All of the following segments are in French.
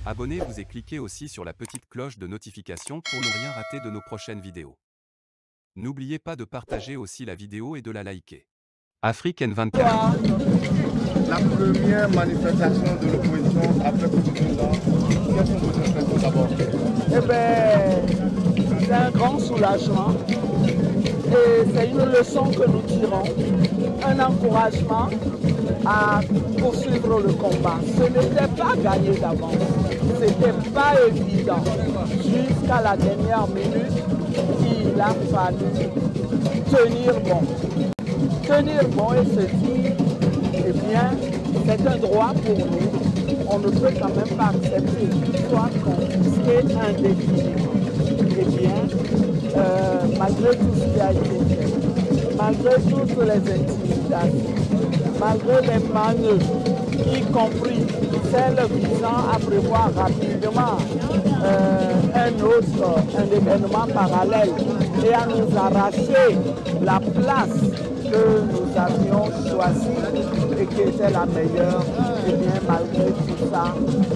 Abonnez-vous et cliquez aussi sur la petite cloche de notification pour ne rien rater de nos prochaines vidéos. N'oubliez pas de partager aussi la vidéo et de la liker. Afrique N24. La première manifestation de l'opposition après Koutoumba, quelles sont vos impressions d'abord? Eh bien, c'est un grand soulagement et c'est une leçon que nous tirons, un encouragement à poursuivre le combat. Ce n'était pas gagné d'avance, ce n'était pas évident. Jusqu'à la dernière minute, il a fallu tenir bon. Tenir bon et se dire, eh bien, c'est un droit pour nous. On ne peut quand même pas accepter qu'il soit confisqué indéfiniment. Eh bien, malgré tout ce qui a été fait, malgré toutes les intimidations, malgré les manœuvres, y compris celles visant à prévoir rapidement un événement parallèle et à nous arracher la place que nous avions choisie et qui était la meilleure, et bien malgré tout ça,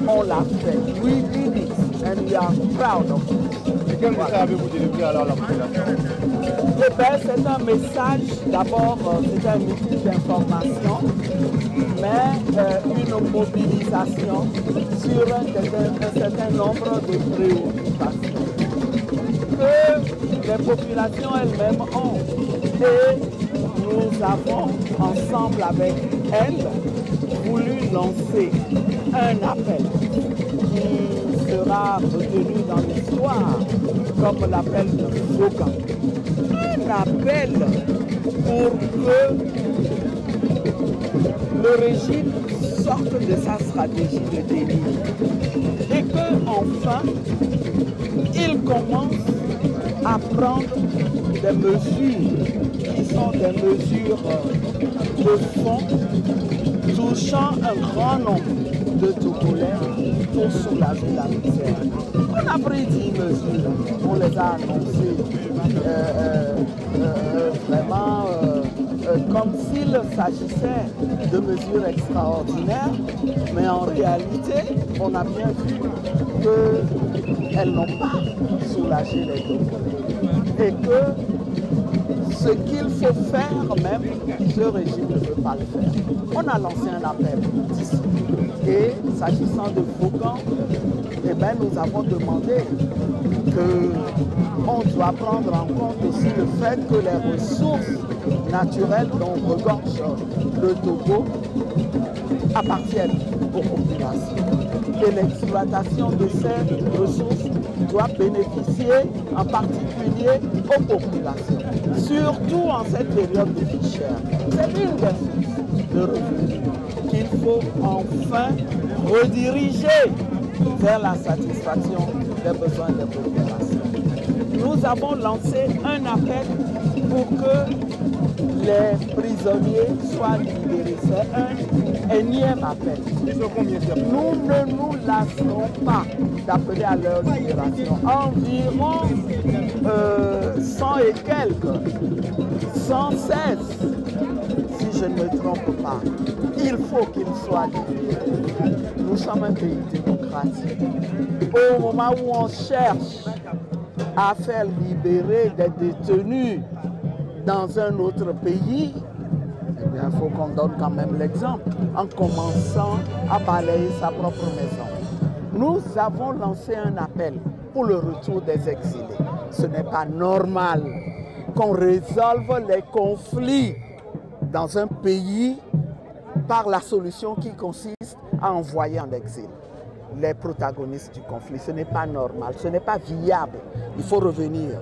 on l'a fait. We did it and we are proud of it. Et quel message avez-vous délivré alors à la population? Eh bien, c'est un message, d'abord, c'est un outil d'information, mais une mobilisation sur un certain nombre de préoccupations que les populations elles-mêmes ont. Et nous avons, ensemble avec elles, voulu lancer un appel qui sera retenu dans l'histoire comme l'appel de Faucan. Un appel pour que le régime sorte de sa stratégie de déni et que enfin il commence à prendre des mesures qui sont des mesures de fond touchant un grand nombre de Togolais pour soulager la misère. On a pris 10 mesures, on les a annoncées vraiment comme s'il s'agissait de mesures extraordinaires, mais en réalité, on a bien vu qu'elles n'ont pas soulagé les Togolais et que ce qu'il faut faire même, ce régime ne peut pas le faire. On a lancé un appel ici. Et s'agissant de Faucan, eh bien, nous avons demandé qu'on doit prendre en compte aussi le fait que les ressources naturelles dont regorge le Togo appartiennent aux populations. Et l'exploitation de ces ressources doit bénéficier en particulier aux populations, surtout en cette période de vie chère. C'est une des sources de revenus qu'il faut enfin rediriger vers la satisfaction des besoins des populations. Nous avons lancé un appel pour que les prisonniers soient libérés. C'est un énième appel. Nous ne nous lasserons pas d'appeler à leur libération. Environ 100 et quelques, 116, si je ne me trompe pas. Il faut qu'ils soient libérés. Nous sommes un pays démocratique. Au moment où on cherche à faire libérer des détenus dans un autre pays, eh bien, il faut qu'on donne quand même l'exemple en commençant à balayer sa propre maison. Nous avons lancé un appel pour le retour des exilés. Ce n'est pas normal qu'on résolve les conflits dans un pays par la solution qui consiste à envoyer en exil les protagonistes du conflit. Ce n'est pas normal, ce n'est pas viable. Il faut revenir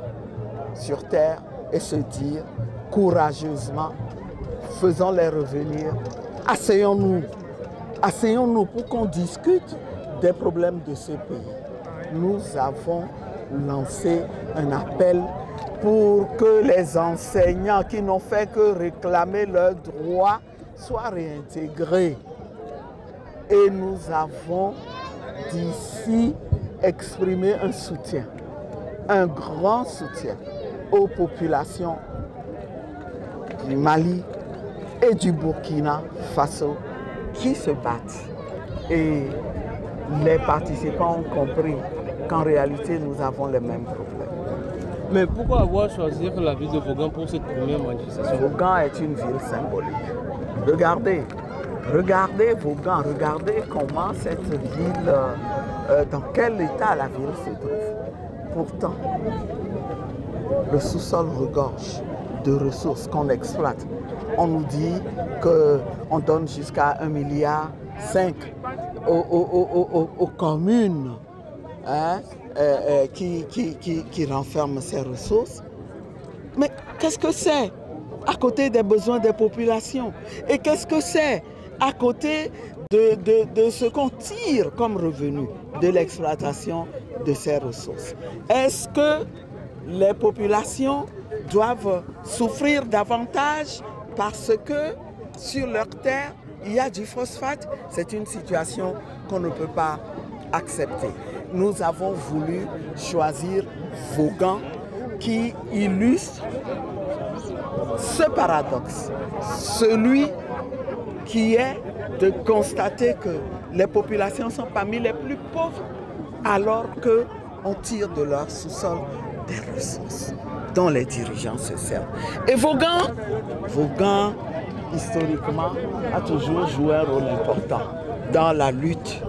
sur terre et se dire courageusement, faisons-les revenir, asseyons-nous pour qu'on discute des problèmes de ce pays. Nous avons lancé un appel pour que les enseignants qui n'ont fait que réclamer leurs droits soient réintégrés. Et nous avons d'ici exprimé un soutien, un grand soutien aux populations du Mali et du Burkina Faso qui se battent. Et les participants ont compris qu'en réalité, nous avons les mêmes problèmes. Mais pourquoi avoir choisi la ville de Vaughan pour cette première manifestation? Vaughan est une ville symbolique. Regardez Vaughan, regardez comment cette ville, dans quel état la ville se trouve. Pourtant, le sous-sol regorge de ressources qu'on exploite. On nous dit qu'on donne jusqu'à 1,5 milliard aux communes, hein, qui renferment ces ressources. Mais qu'est-ce que c'est à côté des besoins des populations? Et qu'est-ce que c'est à côté de ce qu'on tire comme revenu de l'exploitation de ces ressources? Est-ce que les populations doivent souffrir davantage parce que sur leur terre, il y a du phosphate? C'est une situation qu'on ne peut pas accepter. Nous avons voulu choisir Vaughan qui illustre ce paradoxe, celui qui est de constater que les populations sont parmi les plus pauvres alors qu'on tire de leur sous-sol des ressources dont les dirigeants se servent. Et Vaughan, historiquement, a toujours joué un rôle important dans la lutte,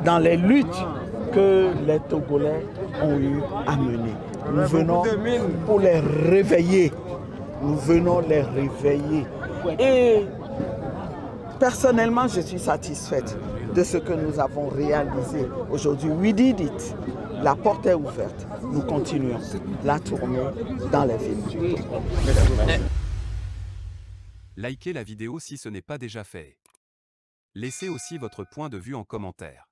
dans les luttes que les Togolais ont eu à mener. Nous venons pour les réveiller. Nous venons les réveiller. Et personnellement, je suis satisfaite de ce que nous avons réalisé aujourd'hui. We did it. La porte est ouverte. Nous continuons la tournée dans les villes. Likez la vidéo si ce n'est pas déjà fait. Laissez aussi votre point de vue en commentaire.